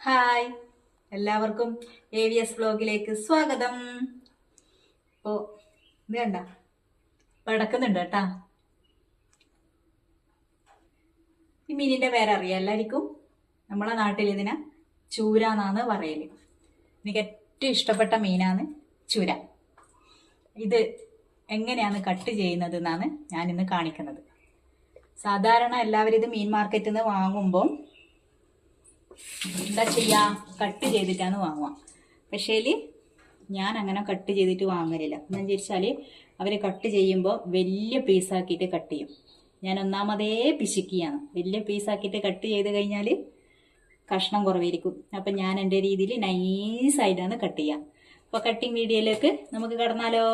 Hi, എല്ലാവർക്കും AVS വ്ലോഗിലേക്ക് സ്വാഗതം. ഇപ്പോൾ ഇത് കണ്ട പടക്കുന്നുണ്ട് കേട്ടാ. ഈ മീനിന്റെ പേരറിയാം എല്ലാവർക്കും. നമ്മളെ നാട്ടിൽ ഇതിനെ ചൂര എന്നാണ് പറയല്. എനിക്ക് ഏറ്റവും ഇഷ്ടപ്പെട്ട മീനാണ് ചൂര. ഇത് എങ്ങനെയാണ് കട്ട് ചെയ്യുന്നത് എന്നാണ് ഞാൻ ഇന്ന് കാണിക്കുന്നത്. സാധാരണ എല്ലാവരും ഇത് മീൻ മാർക്കറ്റിൽ നിന്ന് വാങ്ങുമ്പോൾ എന്താ ചെയ്യാ, കട്ട് ചെയ്തിട്ടാണ് വാങ്ങുക. പക്ഷേ ഞാൻ അങ്ങനെ കട്ട് ചെയ്തിട്ട് വാങ്ങലില്ല. എന്ന് വെച്ചാൽ അവർ കട്ട് ചെയ്യുമ്പോൾ വലിയ പീസാക്കിയിട്ട് കട്ട് ചെയ്യും. ഞാൻ ഒന്നാമതേ പിശുക്കിയാണ്. വലിയ പീസാക്കിയിട്ട് കട്ട് ചെയ്ത് കഴിഞ്ഞാൽ കഷ്ണം കുറവായിരിക്കും. അപ്പം ഞാൻ എൻ്റെ രീതിയിൽ നൈസായിട്ടാണ് കട്ട് ചെയ്യുക. അപ്പോൾ കട്ടിങ് വീഡിയോയിലേക്ക് നമുക്ക് കടന്നാലോ.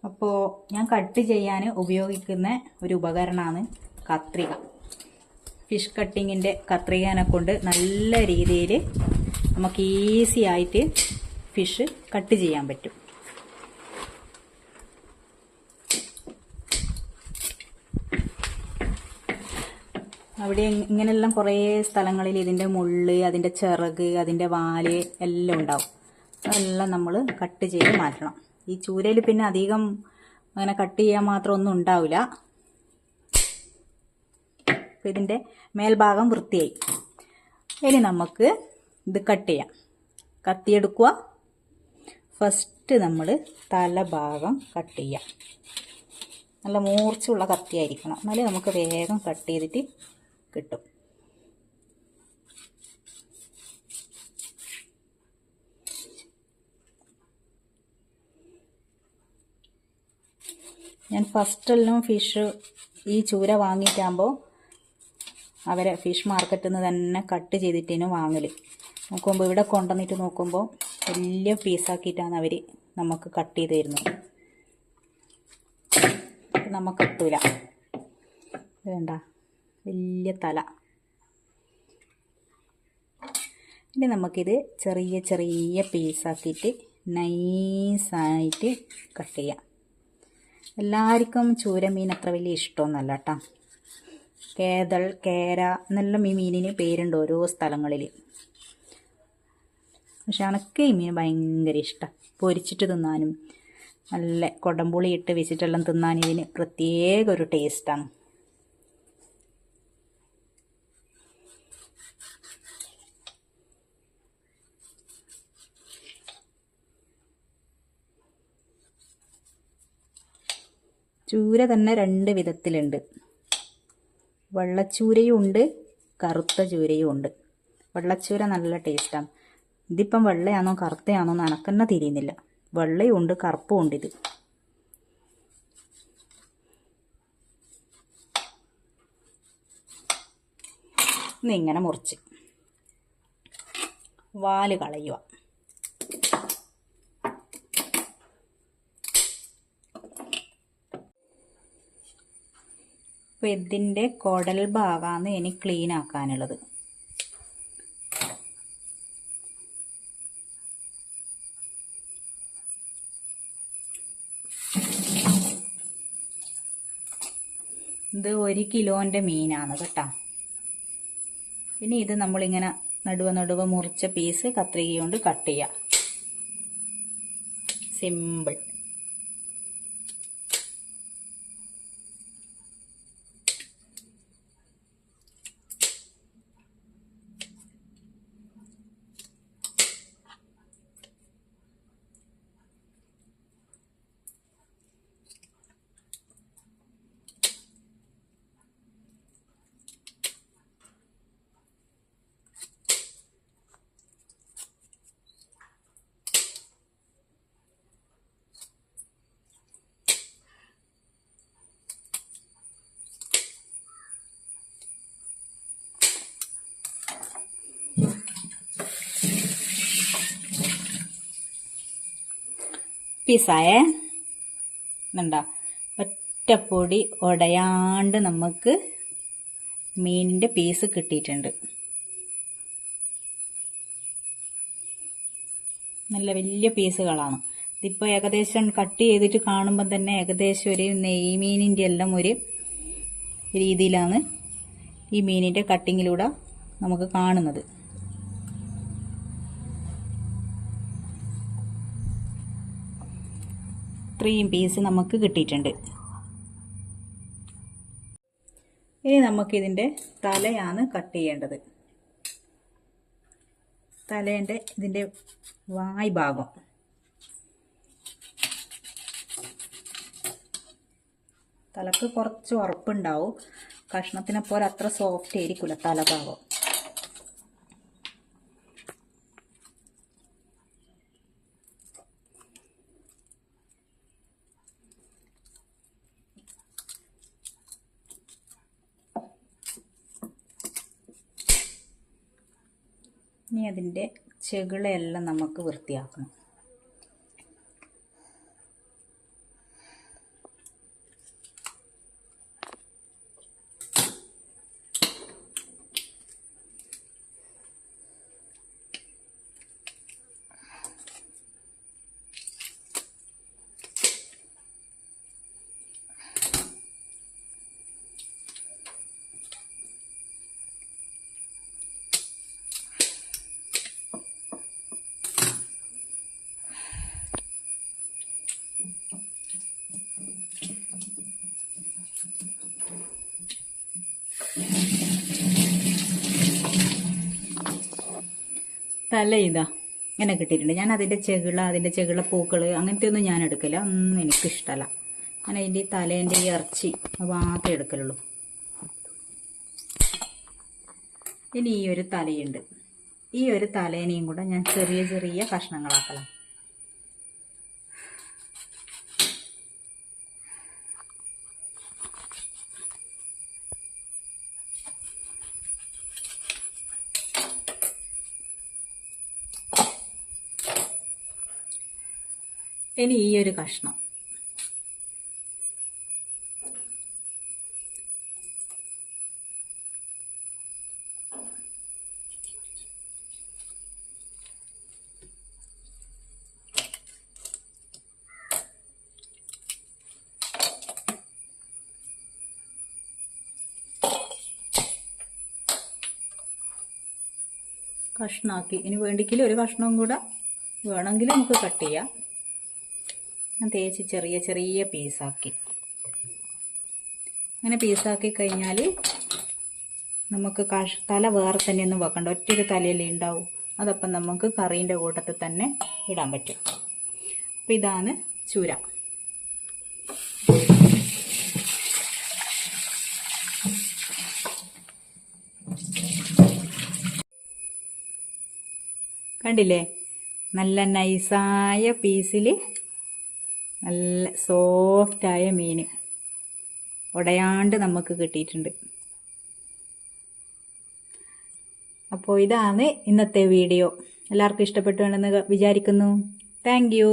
അപ്പോൾ ഞാൻ കട്ട് ചെയ്യാൻ ഉപയോഗിക്കുന്ന ഒരു ഉപകരണമാണ് കത്രിക. ഫിഷ് കട്ടിങ്ങിൻ്റെ കത്രികനെ കൊണ്ട് നല്ല രീതിയിൽ നമുക്ക് ഈസി ആയിട്ട് ഫിഷ് കട്ട് ചെയ്യാൻ പറ്റും. അവിടെ ഇങ്ങനെയെല്ലാം കുറേ സ്ഥലങ്ങളിൽ ഇതിൻ്റെ മുള്ള്, അതിൻ്റെ ചിറക്, അതിൻ്റെ വാല് എല്ലാം ഉണ്ടാവും. അതെല്ലാം നമ്മൾ കട്ട് ചെയ്ത് മാറ്റണം. ഈ ചൂരയിൽ പിന്നെ അധികം അങ്ങനെ കട്ട് ചെയ്യാൻ മാത്രം ഒന്നും ഉണ്ടാവില്ല. ഇതിൻ്റെ മേൽഭാഗം വൃത്തിയായി. ഇനി നമുക്ക് ഇത് കട്ട് ചെയ്യാം. കത്തിയെടുക്കുക. ഫസ്റ്റ് നമ്മൾ തലഭാഗം കട്ട് ചെയ്യാം. നല്ല മൂർച്ചയുള്ള കത്തിയായിരിക്കണം, എന്നാലേ നമുക്ക് വേഗം കട്ട് ചെയ്തിട്ട് കിട്ടും. ഞാൻ ഫസ്റ്റെല്ലാം ഫിഷ് ഈ ചൂര വാങ്ങിയിട്ടാകുമ്പോൾ അവരെ ഫിഷ് മാർക്കറ്റിൽ നിന്ന് തന്നെ കട്ട് ചെയ്തിട്ടാണ് വാങ്ങൽ. നോക്കുമ്പോൾ ഇവിടെ കൊണ്ടുവന്നിട്ട് നോക്കുമ്പോൾ വലിയ പീസാക്കിയിട്ടാണ് അവർ നമുക്ക് കട്ട് ചെയ്ത് തരുന്നത്. നമുക്ക് എത്തൂല. വേണ്ട, വലിയ തല. ഇനി നമുക്കിത് ചെറിയ ചെറിയ പീസാക്കിയിട്ട് നൈസായിട്ട് കട്ട് ചെയ്യാം. എല്ലാവർക്കും ചൂരമീൻ അത്ര വലിയ ഇഷ്ടമൊന്നുമല്ല കേട്ടോ. കേതൾ, കേര എന്നെല്ലാം ഈ മീനിന് പേരുണ്ട് ഓരോ സ്ഥലങ്ങളിൽ. പക്ഷെ എനിക്ക് ഈ മീൻ ഭയങ്കര ഇഷ്ടം. പൊരിച്ചിട്ട് തിന്നാനും നല്ല കൊടംപുളി ഇട്ട് വെച്ചിട്ടെല്ലാം തിന്നാൻ ഇതിന് പ്രത്യേക ഒരു ടേസ്റ്റാണ്. ചൂര തന്നെ രണ്ട് വിധത്തിലുണ്ട്. വെള്ളച്ചൂരയും ഉണ്ട്, കറുത്ത ചൂരയും ഉണ്ട്. വെള്ളച്ചൂര നല്ല ടേസ്റ്റാണ്. ഇതിപ്പം വെള്ളയാണോ കറുത്തയാണോ എന്ന് എനക്കെന്നെ തിരിയുന്നില്ല. വെള്ളയും ഉണ്ട്, കറുപ്പും ഉണ്ട്. ഇത് ഇങ്ങനെ മുറിച്ച് വാല് കളയുക. അപ്പോൾ ഇതിൻ്റെ കുടൽ ഭാഗമാണ് ഇനി ക്ലീൻ ആക്കാനുള്ളത്. ഇത് 1 കിലോൻ്റെ മീനാണ് കേട്ടോ. ഇനി ഇത് നമ്മളിങ്ങനെ നടുവ മുറിച്ച പീസ് കത്രിക കൊണ്ട് കട്ട് ചെയ്യാം. സിമ്പിൾ. പീസായേ എന്നുണ്ടാ, ഒറ്റപ്പൊടി ഉടയാണ്ട് നമുക്ക് മീനിൻ്റെ പീസ് കിട്ടിയിട്ടുണ്ട്. നല്ല വലിയ പീസുകളാണ്. ഇതിപ്പോൾ ഏകദേശം കട്ട് ചെയ്തിട്ട് കാണുമ്പോൾ തന്നെ ഏകദേശം ഒരു നെയ്മീനിൻ്റെ എല്ലാം ഒരു രീതിയിലാണ് ഈ മീനിൻ്റെ കട്ടിങ്ങിലൂടെ നമുക്ക് കാണുന്നത്. ഇത്രയും പീസ് നമുക്ക് കിട്ടിയിട്ടുണ്ട്. ഇനി നമുക്കിതിൻ്റെ തലയാണ് കട്ട് ചെയ്യേണ്ടത്. തലേൻ്റെ ഇതിൻ്റെ വായ് ഭാഗം. തലക്ക് കുറച്ച് ഉറപ്പുണ്ടാവും, കഷ്ണത്തിനെ പോലെ അത്ര സോഫ്റ്റ് ആയിരിക്കില്ല തലഭാഗം. ഇനി അതിൻ്റെ ചെകിളയെല്ലാം നമുക്ക് വൃത്തിയാക്കണം. തല ഇതാ ഇങ്ങനെ കിട്ടിയിട്ടുണ്ട്. ഞാൻ അതിൻ്റെ ചെകിള പൂക്കൾ അങ്ങനത്തെ ഒന്നും ഞാൻ എടുക്കില്ല, ഒന്നും എനിക്കിഷ്ടമല്ല. ഞാൻ അതിൻ്റെ തലേൻ്റെ ഈ ഇറച്ചി അത് മാത്രമേ എടുക്കലുള്ളൂ. ഇനി ഈ ഒരു തലയുണ്ട്, ഈ ഒരു തലേനെയും കൂടെ ഞാൻ ചെറിയ ചെറിയ കഷ്ണങ്ങളാക്കണം. ഇനി ഈ ഒരു കഷ്ണം കഷ്ണാക്കി. ഇനി വേണ്ടിക്കിൽ ഒരു കഷ്ണവും കൂടെ വേണമെങ്കിൽ നമുക്ക് കട്ട് ചെയ്യാം. ഞാൻ തേച്ച് ചെറിയ ചെറിയ പീസാക്കി. അങ്ങനെ പീസാക്കി കഴിഞ്ഞാൽ നമുക്ക് തല വേറെ തന്നെ ഒന്നും വെക്കണ്ട, ഒറ്റൊരു തലയല്ലേ ഉണ്ടാവും. അതപ്പം നമുക്ക് കറീൻ്റെ കൂട്ടത്തിൽ തന്നെ ഇടാൻ പറ്റും. അപ്പം ഇതാണ് ചൂര. കണ്ടില്ലേ, നല്ല നൈസായ പീസിൽ നല്ല സോഫ്റ്റായ മീൻ ഉടയാണ്ട് നമുക്ക് കിട്ടിയിട്ടുണ്ട്. അപ്പോൾ ഇതാണ് ഇന്നത്തെ വീഡിയോ. എല്ലാവർക്കും ഇഷ്ടപ്പെട്ടുണ്ടെന്ന് വിചാരിക്കുന്നു. Thank you.